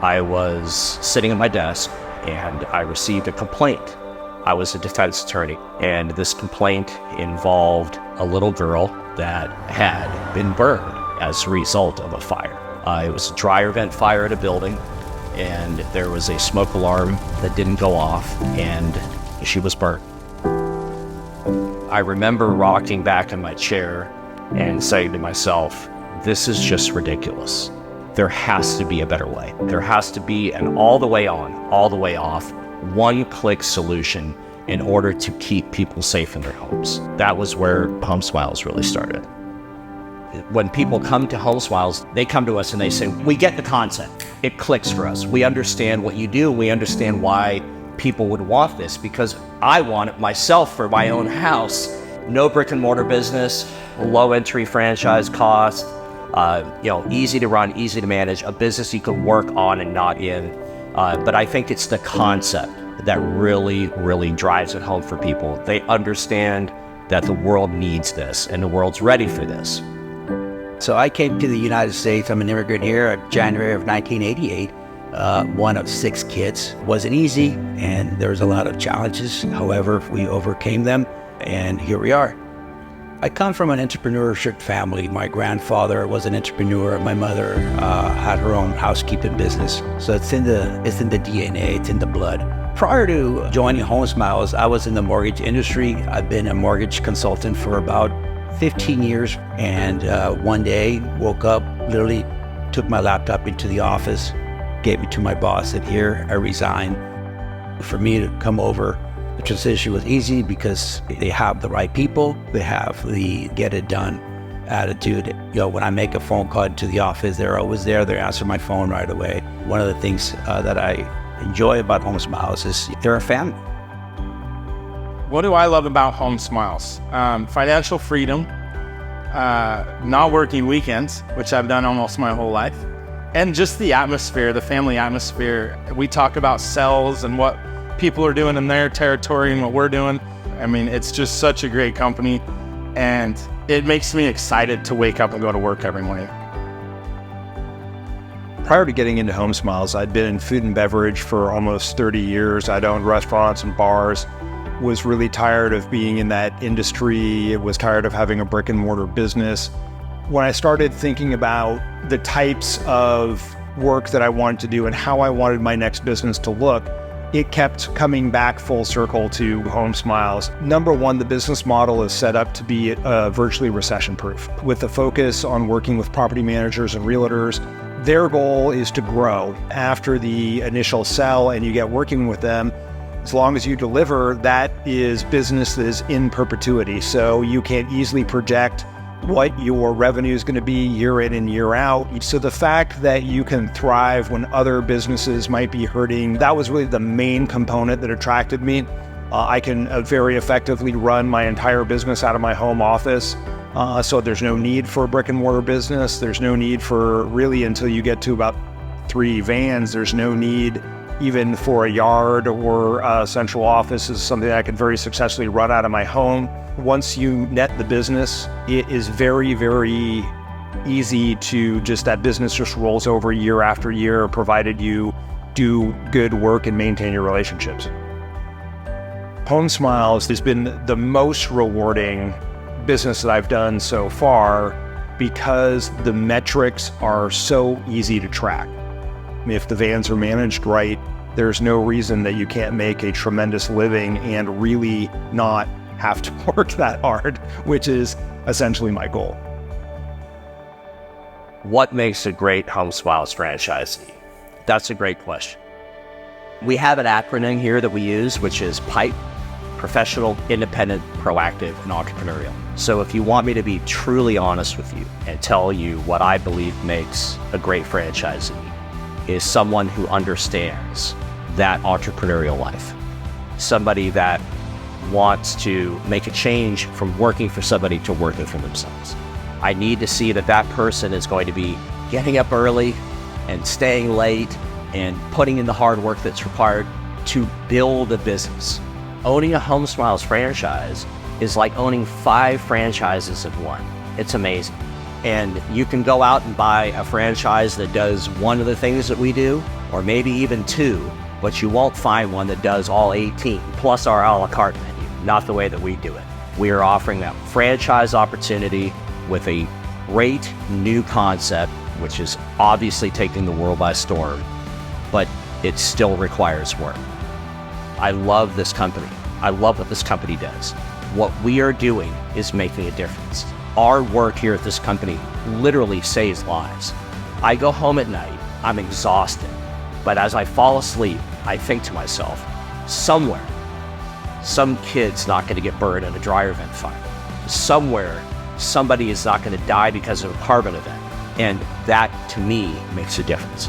I was sitting at my desk and I received a complaint. I was a defense attorney, and this complaint involved a little girl that had been burned as a result of a fire. It was a dryer vent fire at a building, and there was a smoke alarm that didn't go off, and she was burnt. I remember rocking back in my chair and saying to myself, this is just ridiculous. There has to be a better way. There has to be an all the way on, all the way off, one-click solution in order to keep people safe in their homes. That was where Homesmiles really started. When people come to Homesmiles, they come to us and they say, we get the concept. It clicks for us. We understand what you do. We understand why people would want this, because I want it myself for my own house. No brick and mortar business, low entry franchise cost, easy to run, easy to manage, a business you can work on and not in. But I think it's the concept that really, really drives it home for people. They understand that the world needs this and the world's ready for this. So I came to the United States. I'm an immigrant here in January of 1988. One of 6 kids. Wasn't easy, and there was a lot of challenges. However, we overcame them, and here we are. I come from an entrepreneurship family. My grandfather was an entrepreneur. My mother had her own housekeeping business. So it's in the DNA, it's in the blood. Prior to joining Homesmiles, I was in the mortgage industry. I've been a mortgage consultant for about 15 years. And one day, woke up, literally took my laptop into the office, gave it to my boss, and here I resigned. For me to come over, the transition was easy because they have the right people. They have the get it done attitude. When I make a phone call to the office, they're always there. They answer my phone right away. One of the things that I enjoy about Homesmiles is they're a family. What do I love about Homesmiles? Financial freedom, not working weekends, which I've done almost my whole life, and just the atmosphere, the family atmosphere. We talk about sales and what people are doing in their territory and what we're doing. I mean, it's just such a great company, and it makes me excited to wake up and go to work every morning. Prior to getting into Homesmiles, I'd been in food and beverage for almost 30 years. I'd owned restaurants and bars, was really tired of being in that industry, was tired of having a brick and mortar business. When I started thinking about the types of work that I wanted to do and how I wanted my next business to look, it kept coming back full circle to Homesmiles. Number one, the business model is set up to be virtually recession-proof. With the focus on working with property managers and realtors, their goal is to grow. After the initial sell and you get working with them, as long as you deliver, that is business that is in perpetuity. So you can easily project what your revenue is going to be year in and year out. So the fact that you can thrive when other businesses might be hurting, that was really the main component that attracted me. I can very effectively run my entire business out of my home office. So there's no need for a brick and mortar business. There's no need for really, until you get to about 3 vans, there's no need even for a yard or a central office. Is something that I could very successfully run out of my home. Once you net the business, it is very, very easy to that business just rolls over year after year, provided you do good work and maintain your relationships. Homesmiles has been the most rewarding business that I've done so far because the metrics are so easy to track. If the vans are managed right, there's no reason that you can't make a tremendous living and really not have to work that hard, which is essentially my goal. What makes a great Homesmiles franchisee? That's a great question. We have an acronym here that we use, which is PIPE: Professional, Independent, Proactive, and Entrepreneurial. So if you want me to be truly honest with you and tell you what I believe makes a great franchisee, is someone who understands that entrepreneurial life. Somebody that wants to make a change from working for somebody to working for themselves. I need to see that that person is going to be getting up early and staying late and putting in the hard work that's required to build a business. Owning a Homesmiles franchise is like owning 5 franchises in one. It's amazing. And you can go out and buy a franchise that does one of the things that we do, or maybe even 2, but you won't find one that does all 18, plus our a la carte menu, not the way that we do it. We are offering that franchise opportunity with a great new concept, which is obviously taking the world by storm, but it still requires work. I love this company. I love what this company does. What we are doing is making a difference. Our work here at this company literally saves lives. I go home at night, I'm exhausted, but as I fall asleep, I think to myself, somewhere, some kid's not going to get burned in a dryer vent fire. Somewhere, somebody is not going to die because of a carbon event. And that, to me, makes a difference.